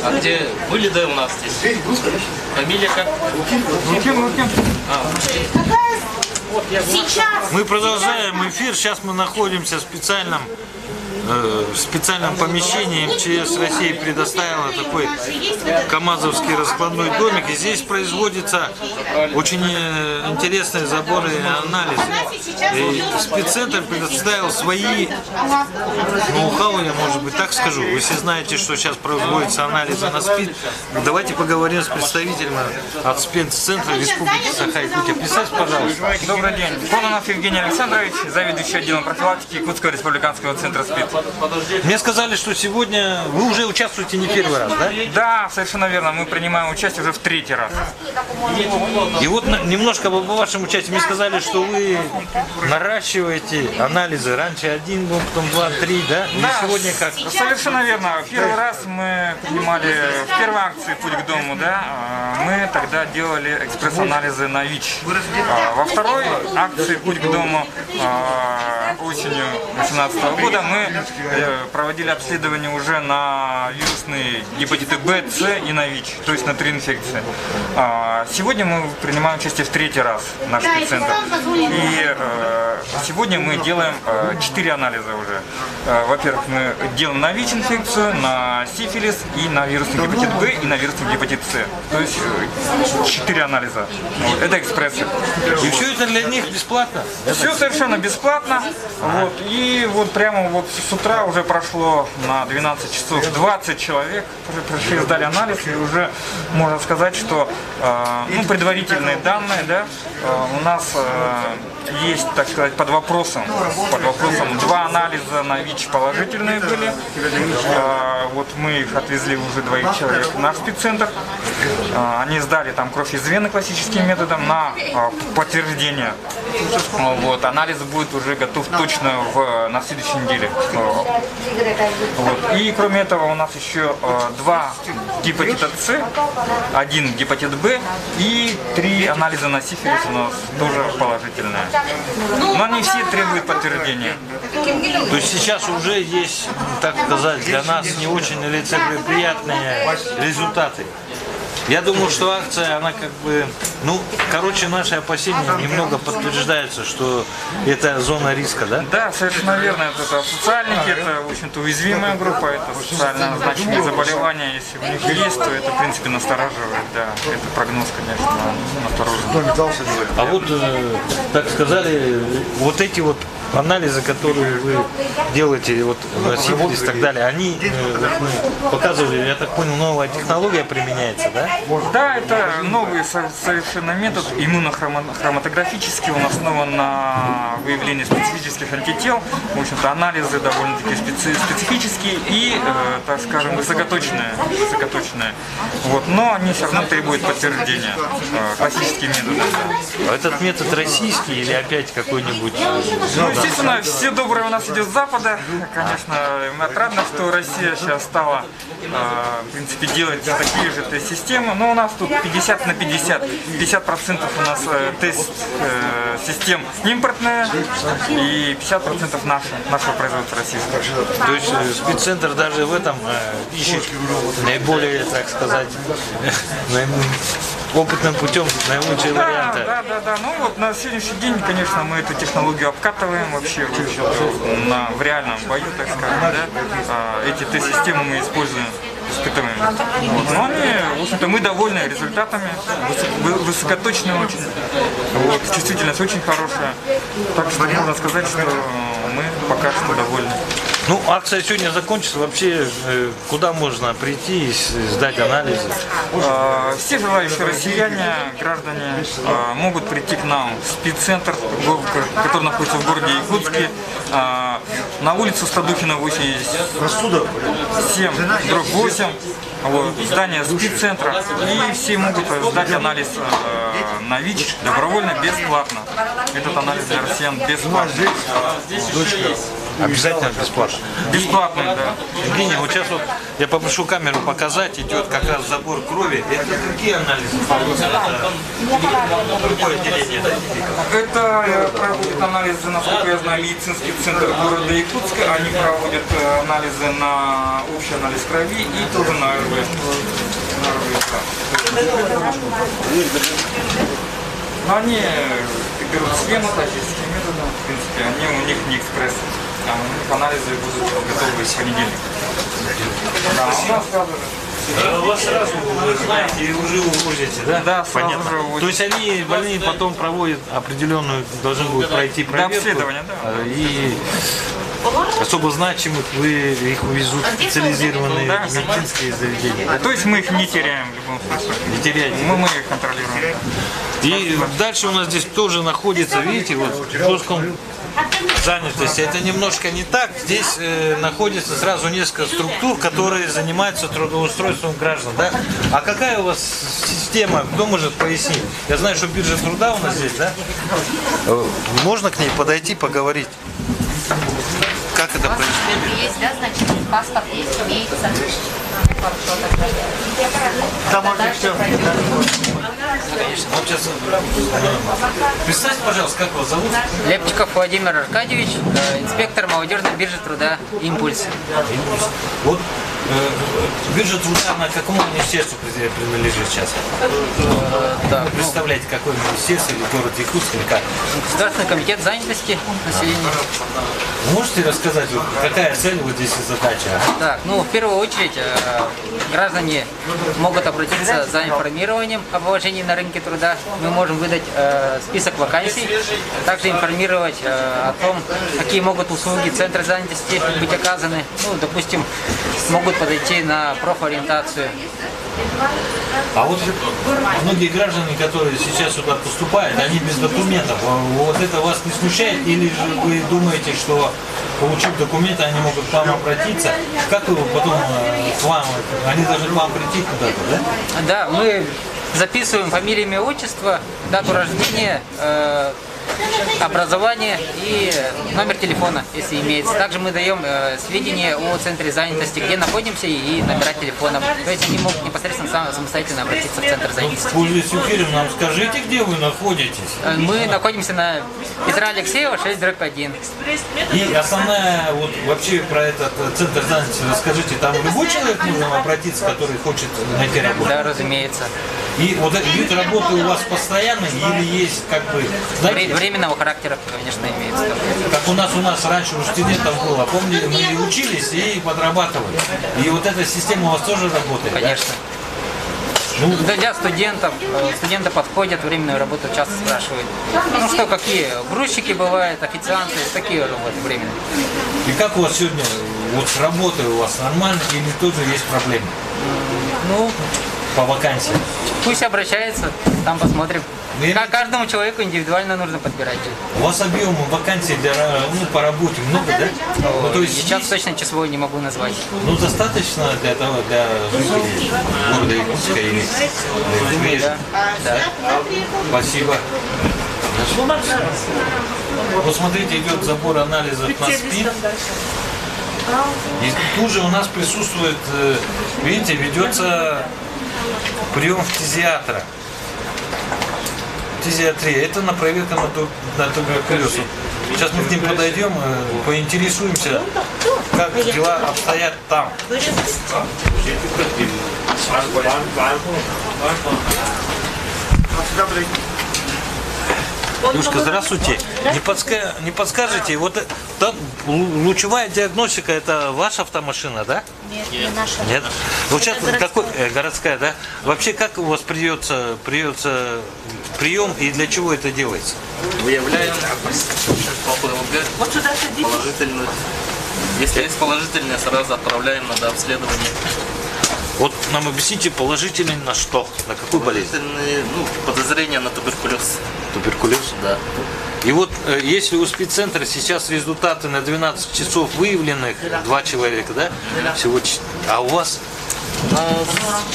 А где были, да, у нас здесь? Фамилия как? Лукин. Мы продолжаем эфир. Сейчас мы находимся в специальном помещении. МЧС России предоставила такой камазовский раскладной домик. И здесь производятся очень интересные заборы и анализы. И спеццентр предоставил свои ноу-хау, я, может быть, так скажу. Вы все знаете, что сейчас производятся анализы на СПИД. Давайте поговорим с представителем от спеццентра Республики Саха-Якутия. Представьте, пожалуйста. Добрый день. Кононов Евгений Александрович, заведующий отделом профилактики Якутского республиканского центра СПИД. Мне сказали, что сегодня вы уже участвуете не первый раз, да? Да, совершенно верно. Мы принимаем участие уже в 3-й раз. И вот немножко по вашему участию мне сказали, что вы наращиваете анализы. Раньше 1 был, потом 2, 3, да? И Да, сегодня как? Совершенно верно. Первый раз мы принимали в первой акции «Путь к дому», да, мы тогда делали экспресс-анализы на ВИЧ. Во второй акции «Путь к дому» осенью 2018 года мы проводили обследование уже на вирусные гепатиты Б, С и на ВИЧ, то есть на 3 инфекции. Сегодня мы принимаем участие в 3-й раз в наш спеццентр. И сегодня мы делаем 4 анализа уже. Во-первых, мы делаем на ВИЧ-инфекцию, на сифилис и на вирусный гепатит Б и на вирусный гепатит С. То есть 4 анализа. Вот. Это экспрессы. И все это для них бесплатно? Все совершенно бесплатно. Вот. И вот прямо вот с утра уже прошло на 12 часов 20 человек, уже пришли, сдали анализ, и уже можно сказать, что предварительные данные, да, у нас есть, так сказать, под вопросом 2 анализа на ВИЧ положительные были. Вот мы их отвезли уже 2 человек в наш спеццентр. Они сдали там кровь из вены классическим методом на подтверждение. Вот. Анализ будет уже готов точно на следующей неделе. Вот. И кроме этого у нас еще 2 гепатита С, 1 гепатит Б и 3 анализа на сифилис у нас тоже положительные. Но они все требуют подтверждения. То есть сейчас уже есть, так сказать, для нас не очень лицеприятные результаты. Я думаю, что акция, она как бы, наши опасения немного подтверждаются, что это зона риска, да? Да, совершенно верно. Это социальники, это, в общем-то, уязвимая группа, это социально значимые заболевания. Если у них есть, то это, в принципе, настораживает, да. Это прогноз, конечно, настороженный. А вот, так сказали, вот эти вот анализы, которые вы делаете, вот сифилис и так далее, они, мы показывали, я так понял, новая технология применяется, да? Да, это новый совершенно метод, иммунохроматографический, он основан на выявлении специфических антител. В общем-то, анализы довольно-таки специфические и, так скажем, высокоточные. Вот, но они все равно требуют подтверждения классическим методом. А этот метод российский или опять какой-нибудь? Естественно, все доброе у нас идет с Запада. Конечно, отрадно, что Россия сейчас стала, в принципе, делать такие же тест-системы. Но у нас тут 50 на 50. 50% у нас тест-систем импортная и 50% нашего производства российского. То есть спеццентр даже в этом ищет наиболее, так сказать, опытным путем наилучшие варианты. Да. Ну вот на сегодняшний день, конечно, мы эту технологию обкатываем вообще в реальном бою, так скажем, да. Эти тест-системы мы используем, испытываем. Вот. Но они, в общем-то, мы довольны результатами, высокоточные очень, вот, чувствительность очень хорошая. Так что можно сказать, что мы пока что довольны. Акция сегодня закончится. Вообще, куда можно прийти и сдать анализы? Все желающие россияне, граждане могут прийти к нам в спеццентр, который находится в городе Якутске, на улицу Стадухина 87/8, вот, здание спеццентра, и все могут сдать анализ на ВИЧ добровольно, бесплатно. Этот анализ для россиян бесплатный. Обязательно бесплатно. Бесплатно, да. Евгений, вот сейчас вот я попрошу камеру показать, идет как раз забор крови. Это какие анализы? Это другое отделение, да? Это проводят анализы, насколько я знаю, медицинский центр города Якутска. Они проводят анализы на общий анализ крови и тоже на РВ. Но они берут схему тактическим методом, в принципе, они у них не экспресс. Там у них анализы будут готовы с понедельника. Да, у нас сразу же. Вас сразу, вы знаете, и уже увозите, да? Да, сразу понятно. же увозят. То есть они, больные, потом проводят определенную, должны будут пройти проверку. обследование, да. И особо значимых вы их увезут в специализированные Да. медицинские заведения. То есть мы их не теряем в любом случае. Не теряйте. Мы их контролируем. И дальше у нас здесь тоже находится, видите, вот в Кировском занятости. Это немножко не так. Здесь находится сразу несколько структур, которые занимаются трудоустройством граждан. Да? А какая у вас система? Кто может пояснить? Я знаю, что биржа труда у нас здесь, да? Можно к ней подойти, поговорить? Как это происходит? Есть, да, значит, паспорт есть, имеется. Там можно все. Конечно. Вот сейчас, представьте, пожалуйста, как вас зовут? Лепчиков Владимир Аркадьевич, инспектор молодежной биржи труда «Импульс». Вот биржа труда, на какому министерству принадлежит сейчас? Так, Вы представляете, какое министерство или город Якутск или как? Государственный комитет занятости населения. Вы можете рассказать, вот, какая цель вот здесь и задача? Так, ну, в первую очередь, граждане могут обратиться за информированием о положении на рынке труда. Мы можем выдать список вакансий, также информировать о том, какие могут услуги центра занятости быть оказаны. Ну, допустим, могут подойти на профориентацию. А вот многие граждане, которые сейчас сюда поступают, они без документов. Вот это вас не смущает? Или же вы думаете, что, получив документы, они могут к вам обратиться? Как вы потом к вам, они должны к вам прийти куда-то, да? Да, мы записываем фамилию, имя, отчество, дату рождения, образование и номер телефона, если имеется. Также мы даем сведения о центре занятости, где находимся, и номера телефонов. То есть они могут непосредственно самостоятельно обратиться в центр занятости. Пользуясь эфиром, нам скажите, где вы находитесь? Мы находимся на Петра Алексеева, 6/1. И основная, вот вообще про этот центр занятости расскажите, там любой человек может обратиться, который хочет найти работу? Да, разумеется. И вот этот вид работы у вас постоянный или есть как бы, знаете, Временного характера, конечно, имеется. как у нас раньше у студентов было, помните, мы учились и подрабатывали. И вот эта система у вас тоже работает? Конечно. Ну, Для студентов, студенты подходят, временную работу часто спрашивают. Ну что, какие? Грузчики бывают, официанты, такие работы временные. и как у вас сегодня, вот с работой у вас нормально или тоже есть проблемы Ну, по вакансиям? пусть обращается, там посмотрим. Ну, Каждому человеку индивидуально нужно подбирать. У вас объем вакансий для, по работе много, да? Ну, то есть Сейчас здесь, точно число не могу назвать. ну, достаточно для того, для жителей города Якутска или Да, да. Спасибо. Вот смотрите, идет забор анализов на СПИД. И тут же у нас присутствует, видите, ведется прием фтизиатра. Фтизиатрия. Это на проверку на туберкулез. Сейчас мы к ним подойдем, поинтересуемся, как дела обстоят там. Девушка, здравствуйте. Не подскажете, вот там лучевая диагностика, это ваша автомашина, да? Нет, не наша. Нет? Вот сейчас городская. какой городская, да? Вообще, как у вас прием и для чего это делается? Выявляем по ПЛГ положительную. Если есть положительное, сразу отправляем на дообследование. Вот нам объясните, положительный на что? На какую болезнь? Положительные, подозрение на туберкулез. Туберкулез? Да. И вот если у спеццентра сейчас результаты на 12 часов выявленных, 2 человека, да? Всего, а у вас?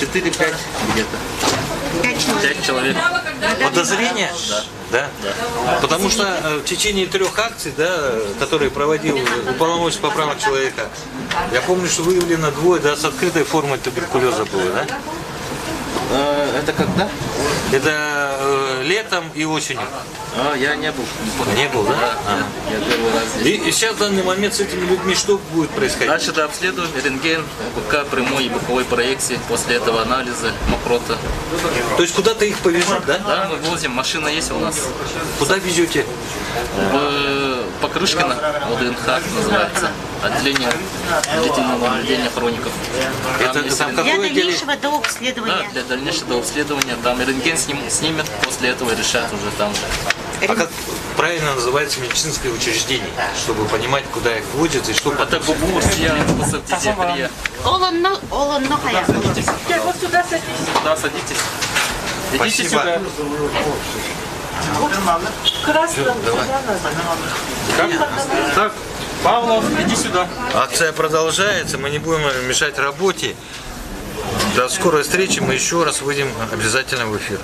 4-5 где-то. 5 человек. Подозрение? Да. Да? Потому что в течение 3 акций, да, которые проводил уполномоченный по правам человека, я помню, что выявлено 2, да, с открытой формой туберкулеза было, да? Это когда? Это летом и осенью. Я не был. Не был, да? Я первый раз здесь. И сейчас в данный момент с этими людьми что будет происходить? Дальше обследуем рентген, БК, прямой и боковой проекции. После этого анализы, мокрота. То есть куда-то их повезут, да? Да, мы возим. Машина есть у нас. Куда везете? В Покрышкино, ОДНХ называется. Отделение длительного наблюдения хроников. Это есть там рентген. какое Для отделение? дальнейшего дообследования. Да, для дальнейшего обследования. Там рентген снимет, после этого решат уже там же. А как правильно называется медицинское учреждение, чтобы понимать, куда их водят и что Это потом? Губурсия, Пасаптизиатрия. Олонно хая. Сюда садитесь. Идите Спасибо. сюда. Так, Павлов, иди сюда. Акция продолжается, мы не будем мешать работе. До скорой встречи, мы еще раз выйдем обязательно в эфир.